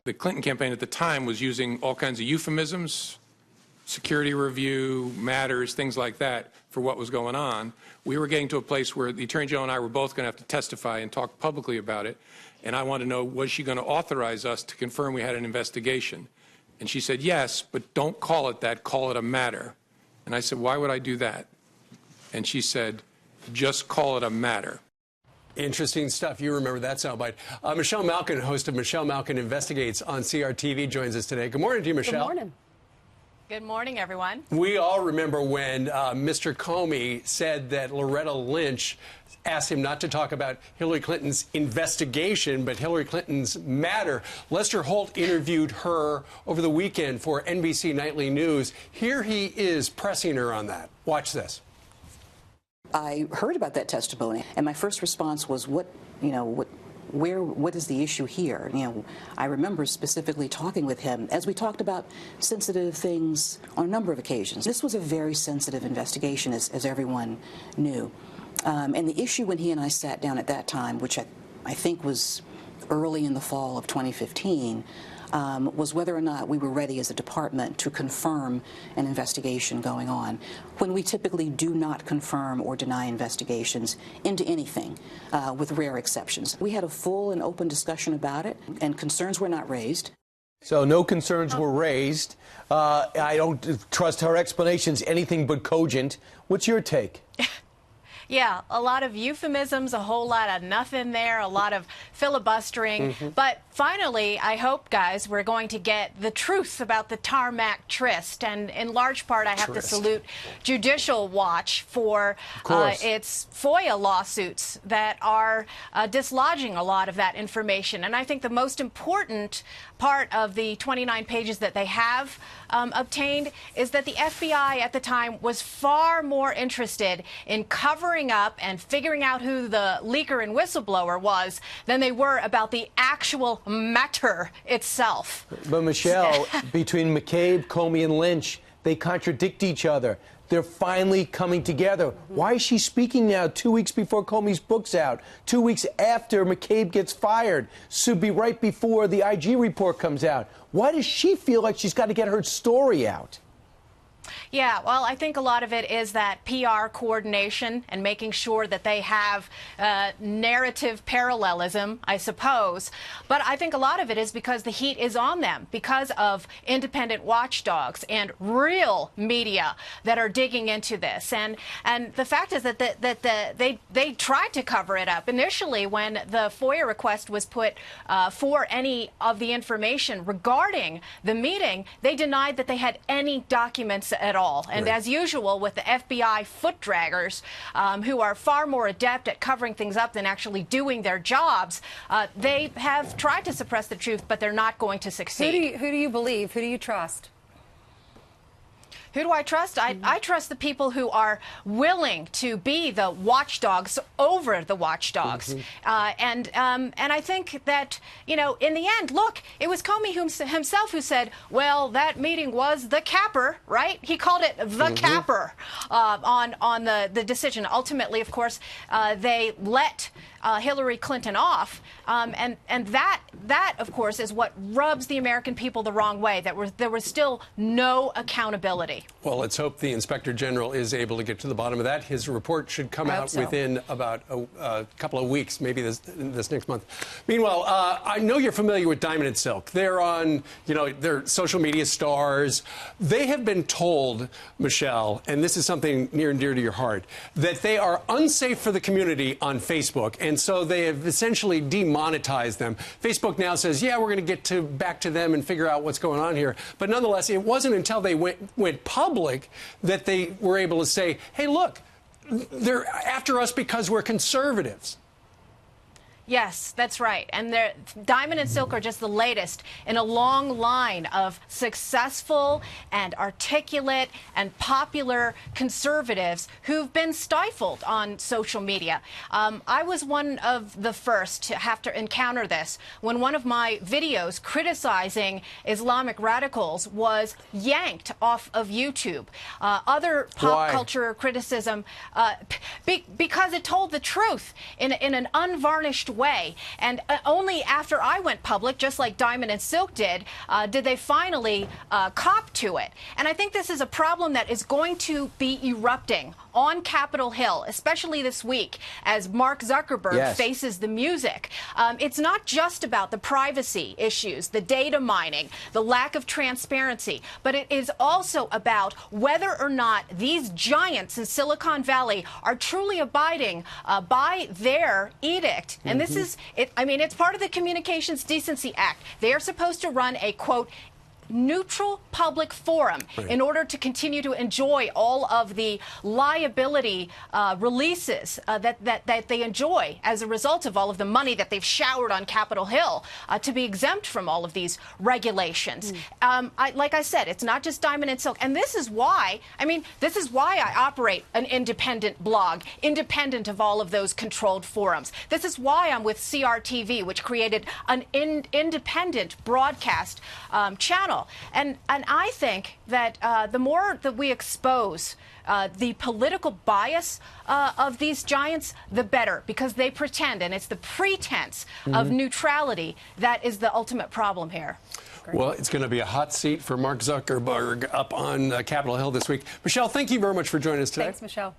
The Clinton campaign at the time was using all kinds of euphemisms, security review, matters, things like that for what was going on. We were getting to a place where the Attorney General and I were both going to have to testify and talk publicly about it. And I wanted to know, was she going to authorize us to confirm we had an investigation? And she said, yes, but don't call it that, call it a matter. And I said, why would I do that? And she said, just call it a matter. Interesting stuff. You remember that soundbite. Michelle Malkin, host of Michelle Malkin Investigates on CRTV, joins us today. Good morning to you, Michelle. Good morning. Good morning, everyone. We all remember when Mr. Comey said that Loretta Lynch asked him not to talk about Hillary Clinton's investigation, but Hillary Clinton's matter. Lester Holt interviewed her over the weekend for NBC Nightly News. Here he is pressing her on that. Watch this. I heard about that testimony, and my first response was, what is the issue here? I remember specifically talking with him as we talked about sensitive things on a number of occasions. This was a very sensitive investigation, as everyone knew. And the issue when he and I sat down at that time, which I think was early in the fall of 2015, was whether or not we were ready as a department to confirm an investigation going on, when we typically do not confirm or deny investigations into anything, with rare exceptions. We had a full and open discussion about it, and concerns were not raised. So no concerns were raised. I don't trust her explanations anything but cogent. What's your take? Yeah, a lot of euphemisms, a whole lot of nothing there, a lot of filibustering. But finally, I hope, guys, we're going to get the truth about the tarmac tryst. And in large part, I have to salute Judicial Watch for its FOIA lawsuits that are dislodging a lot of that information. And I think the most important part of the 29 pages that they have obtained is that the FBI at the time was far more interested in covering up and figuring out who the leaker and whistleblower was than they were about the actual matter itself. But Michelle, between McCabe, Comey, and Lynch, they contradict each other. They're finally coming together. Why is she speaking now 2 weeks before Comey's book's out, 2 weeks after McCabe gets fired, so be right before the IG report comes out? Why does she feel like she's got to get her story out? Yeah, well, I think a lot of it is that PR coordination and making sure that they have narrative parallelism, I suppose. But I think a lot of it is because the heat is on them, because of independent watchdogs and real media that are digging into this. And the fact is that they tried to cover it up. Initially, when the FOIA request was put for any of the information regarding the meeting, they denied that they had any documents at all. And as usual with the FBI foot draggers, who are far more adept at covering things up than actually doing their jobs, they have tried to suppress the truth, but they're not going to succeed. Who do you believe? Who do you trust? Who do I trust? I trust the people who are willing to be the watchdogs over the watchdogs. And I think that, in the end, look, it was Comey himself who said, well, that meeting was the capper, right? He called it the capper on the decision. Ultimately, of course, they let Hillary Clinton off. And that, of course, is what rubs the American people the wrong way, that there was still no accountability. Well, let's hope the Inspector General is able to get to the bottom of that. His report should come out within about a couple of weeks, maybe this next month. Meanwhile, I know you're familiar with Diamond and Silk. They're on, they're social media stars. They have been told, Michelle, and this is something near and dear to your heart, that they are unsafe for the community on Facebook, and so they have essentially demonetized them. Facebook now says, yeah, we're going to get back to them and figure out what's going on here. But nonetheless, it wasn't until they went public that they were able to say, hey, look, they're after us because we're conservatives. Yes, that's right. And Diamond and Silk are just the latest in a long line of successful and articulate and popular conservatives who've been stifled on social media. I was one of the first to have to encounter this when one of my videos criticizing Islamic radicals was yanked off of YouTube. Other pop culture criticism, because it told the truth in an unvarnished way. And only after I went public, just like Diamond and Silk did they finally cop to it. And I think this is a problem that is going to be erupting on Capitol Hill, especially this week, as Mark Zuckerberg faces the music. It's not just about the privacy issues, the data mining, the lack of transparency, but it is also about whether or not these giants in Silicon Valley are truly abiding by their edict. And this is, I mean, it's part of the Communications Decency Act. They are supposed to run a, quote, neutral public forum in order to continue to enjoy all of the liability releases that they enjoy as a result of all of the money that they've showered on Capitol Hill, to be exempt from all of these regulations. Like I said, it's not just Diamond and Silk. And this is why, I mean, this is why I operate an independent blog, independent of all of those controlled forums. This is why I'm with CRTV, which created an independent broadcast channel. And I think that the more that we expose the political bias of these giants, the better, because they pretend, and it's the pretense of neutrality that is the ultimate problem here. Well, it's going to be a hot seat for Mark Zuckerberg up on Capitol Hill this week. Michelle, thank you very much for joining us today. Thanks, Michelle.